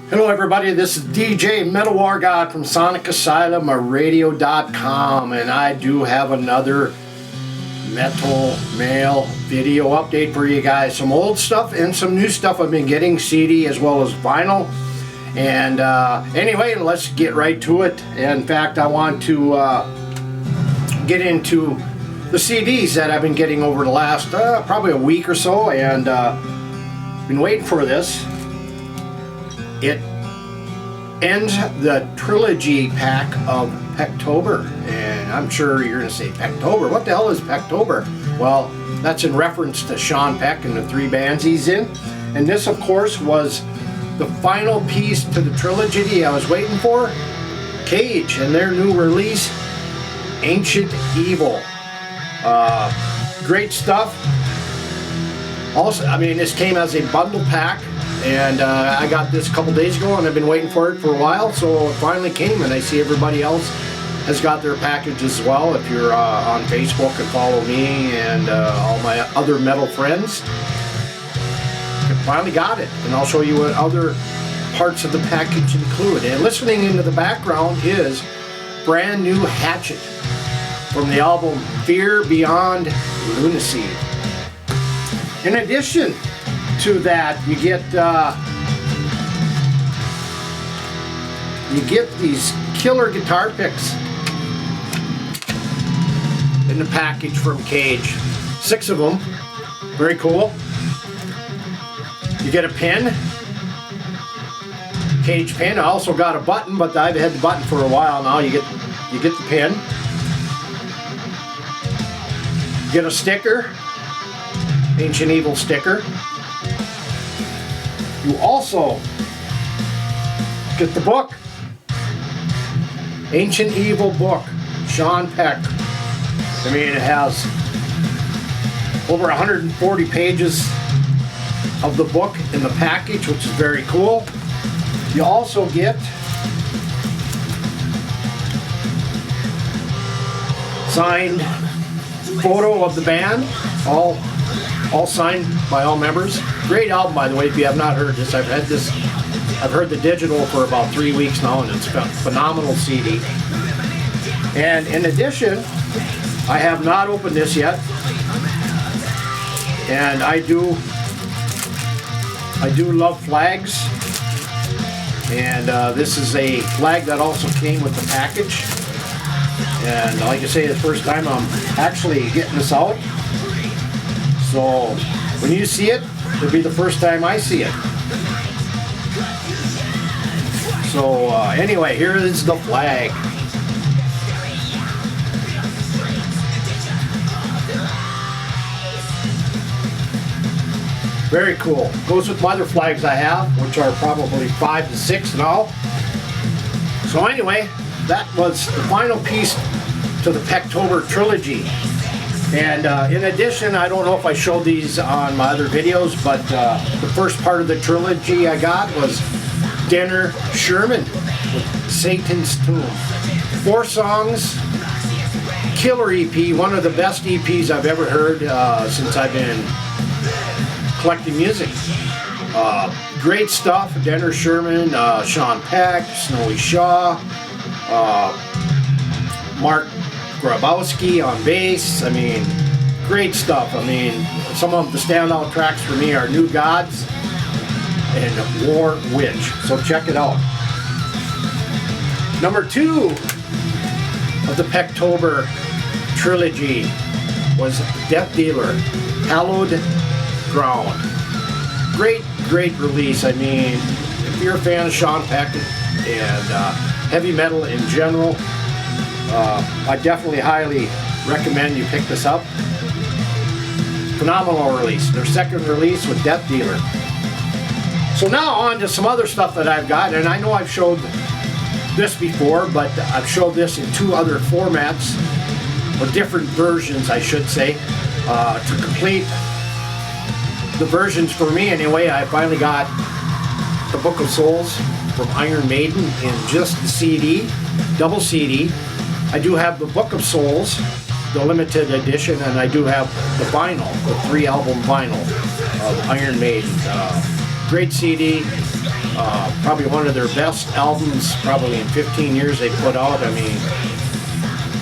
Hello everybody, this is DJ Metalwargod from Sonic Asylum Radio.com, and I do have another Metal Mail video update for you guys. Some old stuff and some new stuff I've been getting, CD as well as vinyl. And anyway, let's get right to it. In fact, I want to get into the CDs that I've been getting over the last probably a week or so, and been waiting for this. It ends the trilogy pack of Pectober, and I'm sure you're going to say, Pectober? What the hell is Pectober? Well, that's in reference to Sean Peck and the 3 bands he's in. And this, of course, was the final piece to the trilogy I was waiting for. Cage and their new release, Ancient Evil. Great stuff. Also, I mean, this came as a bundle pack. And I got this a couple days ago, and I've been waiting for it for a while, so it finally came, and I see everybody else has got their package as well. If you're on Facebook and follow me and all my other metal friends, I finally got it, and I'll show you what other parts of the package include. And listening into the background is brand new Hatchet from the album Fear Beyond Lunacy. In addition to that, you get these killer guitar picks in the package from Cage. 6 of them, very cool. You get a pin, Cage pin. I also got a button, but I've had the button for a while now. You get the pin. You get a sticker, Ancient Evil sticker. You also get the book, Ancient Evil book, Sean Peck. I mean, it has over 140 pages of the book in the package, which is very cool. You also get signed photo of the band, all signed by all members. Great album, by the way. If you have not heard this, I've heard the digital for about 3 weeks now, and it's a phenomenal CD. And in addition, I have not opened this yet, and I do love flags, and this is a flag that also came with the package. And like I say, the first time I'm actually getting this out. So when you see it, it'll be the first time I see it. So anyway, here is the flag. Very cool. Goes with my other flags I have, which are probably 5 to 6 now. So anyway, that was the final piece to the Pectober trilogy. And in addition, I don't know if I showed these on my other videos, but the first part of the trilogy I got was Denner Sherman with Satan's Tomb. 4 songs, killer EP, one of the best EPs I've ever heard since I've been collecting music. Great stuff, Denner Sherman, Sean Peck, Snowy Shaw, Mark Grabowski on bass. I mean, great stuff. I mean, some of the standout tracks for me are New Gods and War Witch. So check it out. Number 2 of the Pectober trilogy was Death Dealer, Hallowed Ground. Great release. I mean, if you're a fan of Sean Peck and heavy metal in general, I definitely highly recommend you pick this up. Phenomenal release. Their second release with Death Dealer. So now on to some other stuff that I've got, and I know I've showed this before, but I've showed this in 2 other formats, or different versions I should say, to complete the versions for me anyway. I finally got the Book of Souls from Iron Maiden in just the CD, double CD. I do have the Book of Souls, the limited edition, and I do have the vinyl, the 3-album vinyl of Iron Maiden. Great CD. Probably one of their best albums, probably in 15 years they put out. I mean,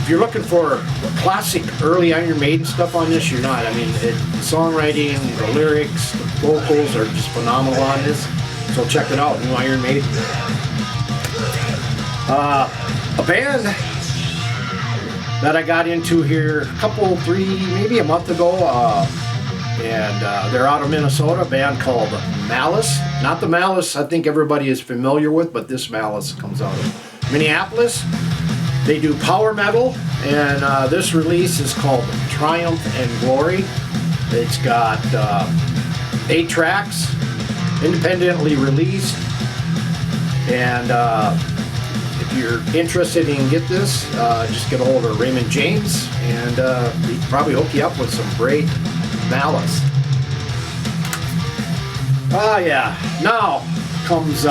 if you're looking for classic early Iron Maiden stuff on this, you're not. I mean, the songwriting, the lyrics, the vocals are just phenomenal on this. So check it out, new Iron Maiden. A band that I got into here maybe a month ago, and they're out of Minnesota, a band called Malice. Not the Malice I think everybody is familiar with, but this Malice comes out of Minneapolis. They do power metal, and this release is called Triumph and Glory. It's got 8 tracks, independently released, and if you're interested in get this, just get a hold of Raymond James, and he can probably hook you up with some great Malice. Yeah, now comes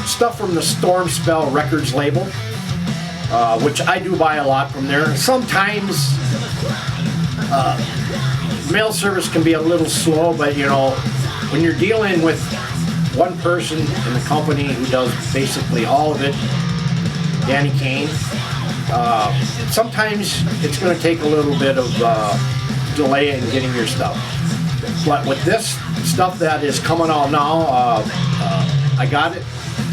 stuff from the Storm Spell Records label, which I do buy a lot from there. Sometimes mail service can be a little slow, but you know, when you're dealing with one person in the company who does basically all of it, Danny Kane, sometimes it's going to take a little bit of delay in getting your stuff. But with this stuff that is coming out now, I got it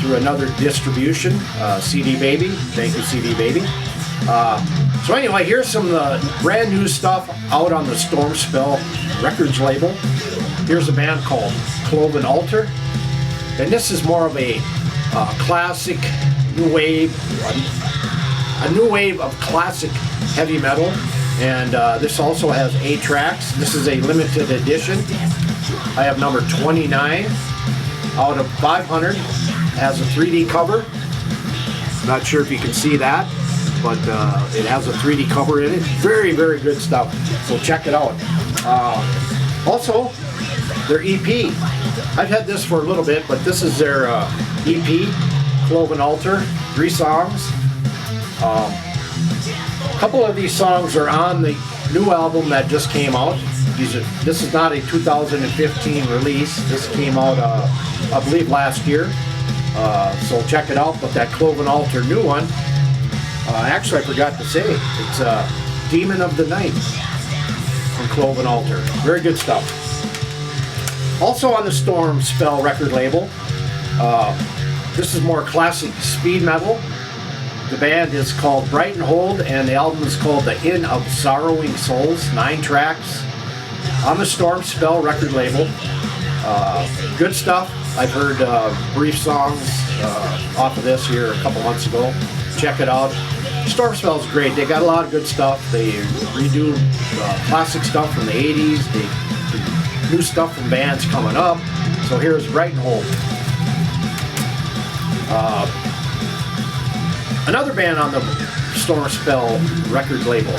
through another distribution, CD Baby. Thank you, CD Baby. So anyway, here's some of the brand new stuff out on the Storm Spell Records label. Here's a band called Cloven Altar, and this is more of a classic new wave, a new wave of classic heavy metal. And this also has 8 tracks. This is a limited edition. I have number 29 out of 500. Has a 3D cover. Not sure if you can see that, but it has a 3D cover in it. Very, very good stuff. So check it out. Also, their EP. I've had this for a little bit, but this is their EP, Cloven Altar. 3 songs. A couple of these songs are on the new album that just came out. This is not a 2015 release. This came out, I believe, last year. So check it out. But that Cloven Altar new one, actually I forgot to say, it's Demon of the Night from Cloven Altar. Very good stuff. Also on the Storm Spell record label, this is more classic speed metal. The band is called Bright and Hold, and the album is called The Inn of Sorrowing Souls. 9 tracks on the Storm Spell record label. Good stuff. I've heard brief songs off of this here a couple months ago. Check it out. Storm Spell is great. They got a lot of good stuff. They redo classic stuff from the 80s. They do new stuff from bands coming up. So here's Bright and Hold. Another band on the Storm Spell record label,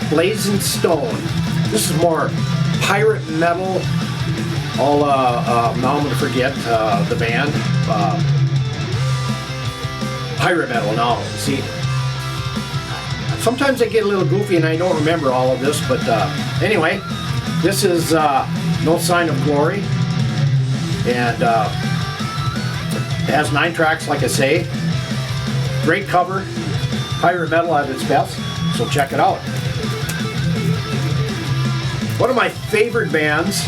Blazing Stone. This is more pirate metal. Now I'm going to forget the band. Pirate metal now. See, sometimes I get a little goofy and I don't remember all of this, but anyway, this is No Sign of Glory, and it has 9 tracks, like I say. Great cover, pirate metal at its best, so check it out. One of my favorite bands,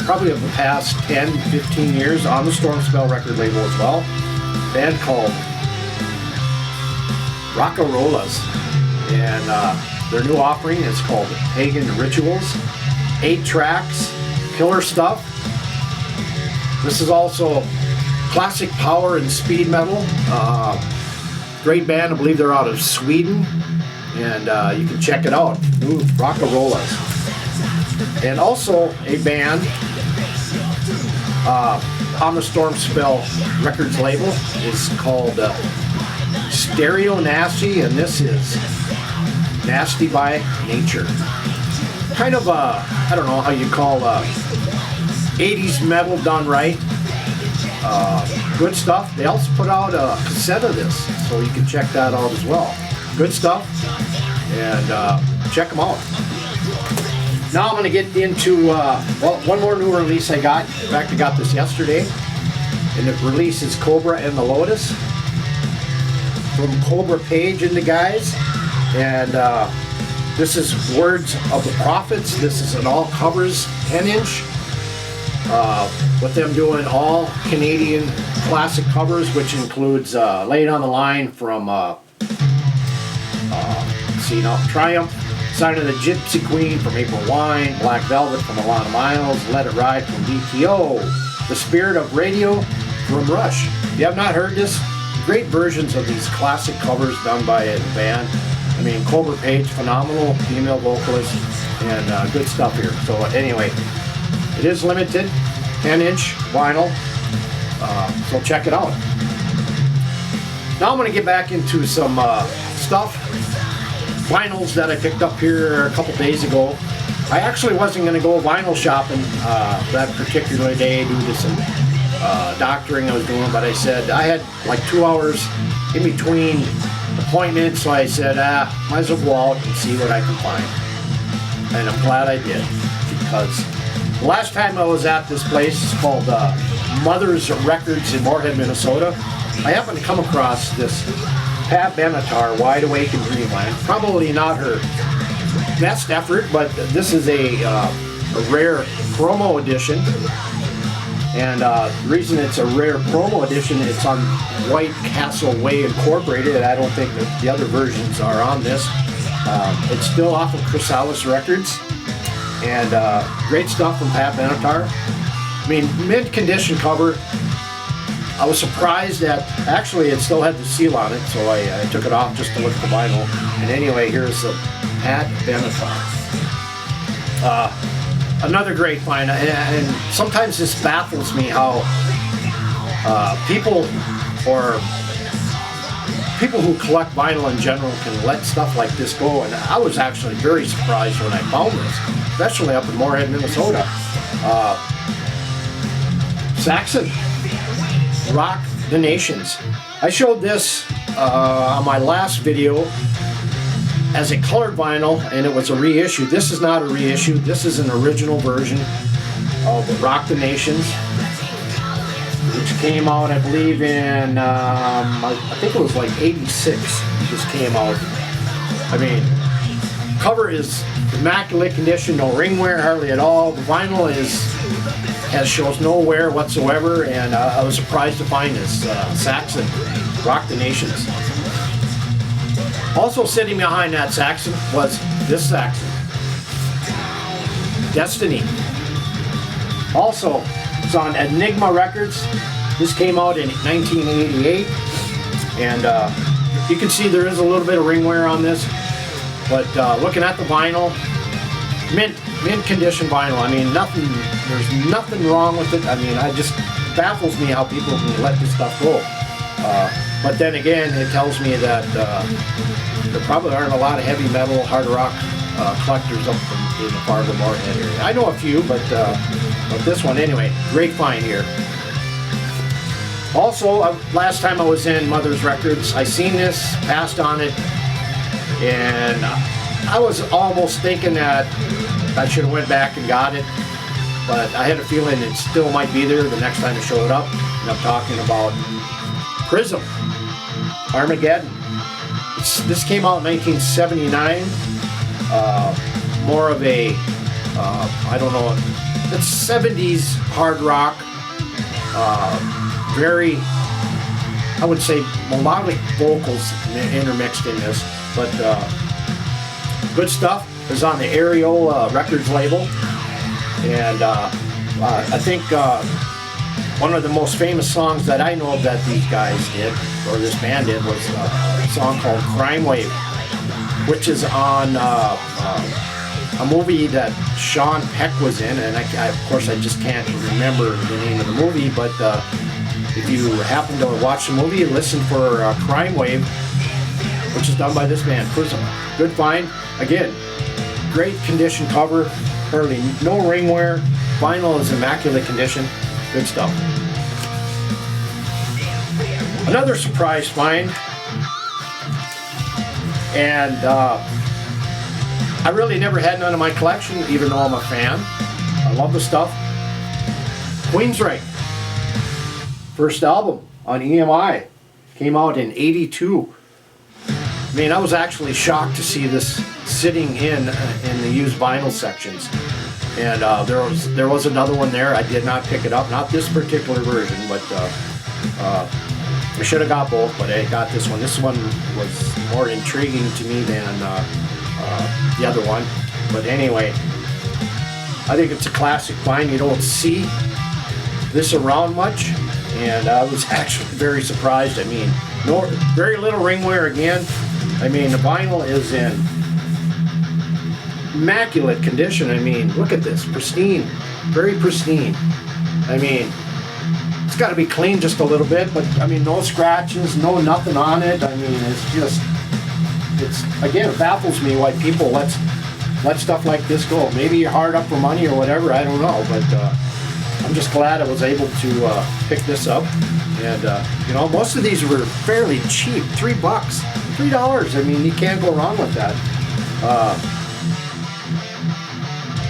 probably of the past 10, 15 years, on the Storm Spell record label as well, a band called Rockarollas, and their new offering is called Pagan Rituals. 8 tracks, killer stuff. This is also classic power and speed metal. Great band, I believe they're out of Sweden, and you can check it out. New Rockarollas. And also a band on the Storm Spell Records label is called Stereo Nasty, and this is Nasty by Nature. Kind of I don't know how you call 80s metal done right. Good stuff. They also put out a cassette of this, so you can check that out as well. Good stuff, and check them out. Now I'm going to get into, well, one more new release I got. In fact, I got this yesterday. And the release is Cobra and the Lotus from Cobra Page and the guys. And this is Words of the Prophets. This is an all covers 10-inch. With them doing all Canadian classic covers, which includes Lay It on the Line from see now, Triumph, Sign of the Gypsy Queen from April Wine, Black Velvet from Alana Miles, Let It Ride from DTO, The Spirit of Radio from Rush. If you have not heard this, great versions of these classic covers done by a band. I mean, Cobra Page, phenomenal female vocalist, and good stuff here. So anyway, it is limited, 10-inch vinyl, so check it out. Now I'm going to get back into some stuff, vinyls that I picked up here a couple days ago. I actually wasn't going to go vinyl shopping that particular day due to some doctoring I was doing, but I said I had like 2 hours in between appointments, so I said, might as well go out and see what I can find. And I'm glad I did, because the last time I was at this place, it's called Mother's Records in Moorhead, Minnesota. I happened to come across this Pat Benatar, Wide Awake in Dreamland. Probably not her best effort, but this is a rare promo edition. And the reason it's a rare promo edition, it's on White Castle Way Incorporated, and I don't think that the other versions are on this. It's still off of Chrysalis Records, and great stuff from Pat Benatar. I mean, mint condition cover. I was surprised that actually it still had the seal on it, so I took it off just to look at the vinyl. And anyway, here's the Pat Benatar. Another great find, and sometimes this baffles me how people who collect vinyl in general can let stuff like this go. And I was actually very surprised when I found this, especially up in Moorhead, Minnesota. Saxon, Rock the Nations. I showed this on my last video as a colored vinyl, and it was a reissue. This is not a reissue. This is an original version of Rock the Nations, which came out, I believe, in I think it was like '86. This came out. I mean, cover is immaculate condition, no ring wear hardly at all. The vinyl shows no wear whatsoever, and I was surprised to find this Saxon, Rock the Nations. Also sitting behind that Saxon was this Saxon, Destiny. Also, it's on Enigma Records. This came out in 1988, and you can see there is a little bit of ring wear on this, but looking at the vinyl, mint condition vinyl. I mean, there's nothing wrong with it. I mean, it just baffles me how people can let this stuff go. But then again, it tells me that there probably aren't a lot of heavy metal, hard rock collectors up in the Fargo Moorhead area. I know a few, but this one anyway, great find here. Also, last time I was in Mother's Records, I seen this, passed on it, and I was almost thinking that I should have went back and got it, but I had a feeling it still might be there the next time it showed up. And I'm talking about Prism, Armageddon. This came out in 1979. More of a, I don't know, it's 70s hard rock. Very, I would say, melodic vocals intermixed in this, but good stuff. Is on the Areola Records label, and I think one of the most famous songs that I know of that these guys did, or this band did, was a song called Crime Wave, which is on a movie that Sean Peck was in, and of course I just can't remember the name of the movie, but if you happen to watch the movie, listen for Crime Wave, which is done by this band, Prism. Good find. Again, great condition cover, hardly no ring wear. Vinyl is immaculate condition. Good stuff. Another surprise find, and I really never had none in my collection, even though I'm a fan. I love the stuff. Queensryche, first album on EMI, came out in '82. I mean, I was actually shocked to see this sitting in the used vinyl sections. And there was another one there. I did not pick it up, not this particular version, but I should have got both, but I got this one. This one was more intriguing to me than the other one. But anyway, I think it's a classic find. You don't see this around much, and I was actually very surprised. I mean, very little ring wear again. I mean, the vinyl is in immaculate condition. I mean, look at this, pristine, very pristine. I mean, it's got to be cleaned just a little bit, but I mean, no scratches, no nothing on it. I mean, it's again, it baffles me why people let stuff like this go. Maybe you're hard up for money or whatever, I don't know, but I'm just glad I was able to pick this up. And you know, most of these were fairly cheap, $3, $3. I mean, you can't go wrong with that.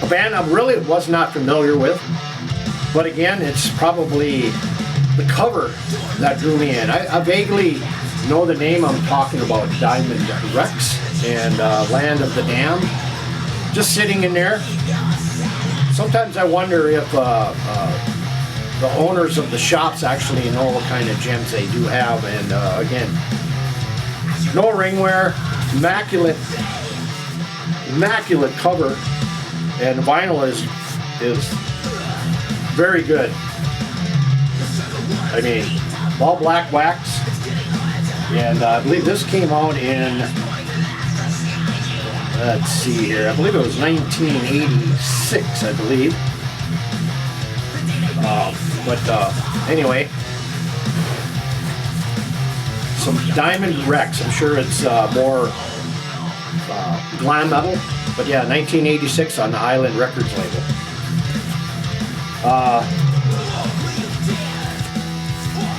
A band I really was not familiar with, but again, it's probably the cover that drew me in. I vaguely know the name I'm talking about, Diamond Rex and Land of the Damned, just sitting in there. Sometimes I wonder if the owners of the shops actually know what kind of gems they do have. And again, no ring wear, immaculate cover, and the vinyl is very good. I mean, all black wax, and I believe this came out in, let's see here, I believe it was 1986, I believe. Anyway, some Diamond Rex. I'm sure it's more glam metal, but yeah, 1986 on the Island Records label.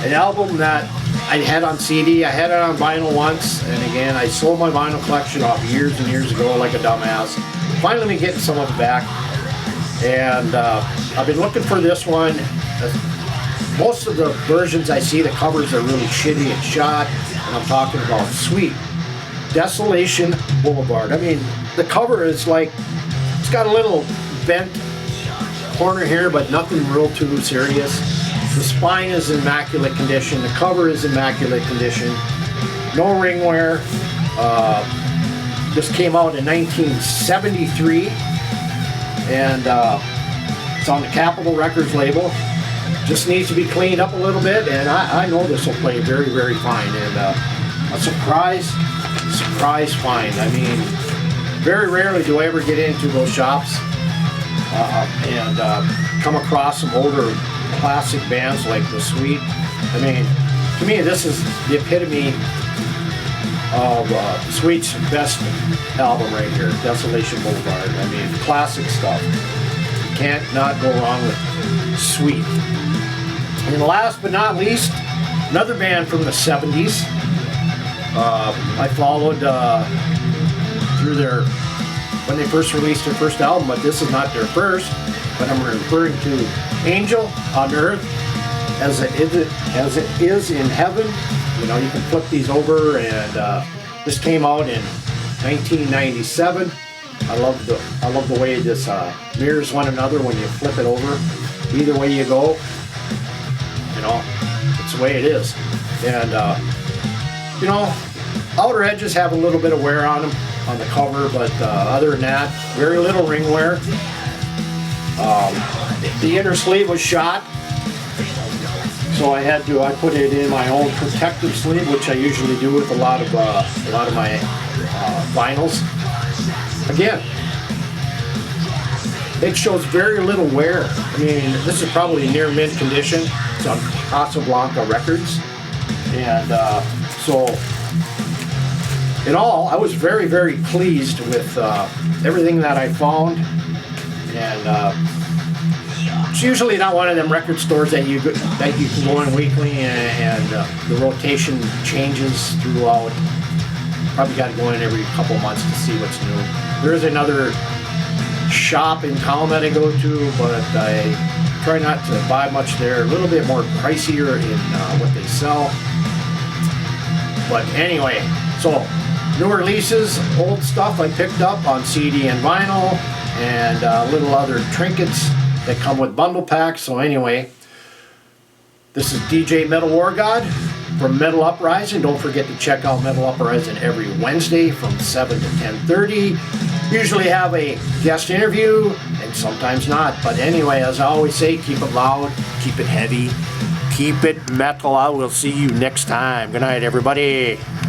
An album that I had on CD, I had it on vinyl once, and again, I sold my vinyl collection off years and years ago like a dumbass. Finally been getting some of it back, and I've been looking for this one. Most of the versions I see, the covers are really shitty and shot, and I'm talking about Sweet Desolation Boulevard. I mean, the cover is like, it's got a little bent corner here, but nothing real too serious. The spine is in immaculate condition. The cover is immaculate condition. No ring wear. This came out in 1973, and it's on the Capitol Records label. Just needs to be cleaned up a little bit, and I know this will play very, very fine. And a surprise find. I mean, very rarely do I ever get into those shops and come across some older classic bands like the Sweet. I mean, to me, this is the epitome of Sweet's best album right here, Desolation Boulevard. I mean, classic stuff. You can't not go wrong with Sweet. And last but not least, another band from the 70s. I followed through when they first released their first album, but this is not their first, but I'm referring to Angel on Earth as it is in Heaven. You know, you can flip these over, and this came out in 1997. I love the way this mirrors one another when you flip it over. Either way you go, you know, it's the way it is. And you know, outer edges have a little bit of wear on them on the cover, but other than that, very little ring wear. The inner sleeve was shot, so I put it in my own protective sleeve, which I usually do with a lot of my vinyls. Again, it shows very little wear. I mean, this is probably near mint condition. It's on Casablanca Records, and so in all, I was very, very pleased with everything that I found. And it's usually not one of them record stores that you can go in weekly and the rotation changes throughout Probably got to go in every couple months to see what's new. There is another shop in town that I go to, but I try not to buy much there. A little bit more pricier in what they sell. But anyway, so new releases, old stuff I picked up on CD and vinyl, and little other trinkets that come with bundle packs. So anyway, this is DJ Metalwargod from Metal Uprising. Don't forget to check out Metal Uprising every Wednesday from 7 to 10:30. Usually have a guest interview, and sometimes not. But anyway, as I always say, keep it loud, keep it heavy, keep it metal. I will see you next time. Good night, everybody.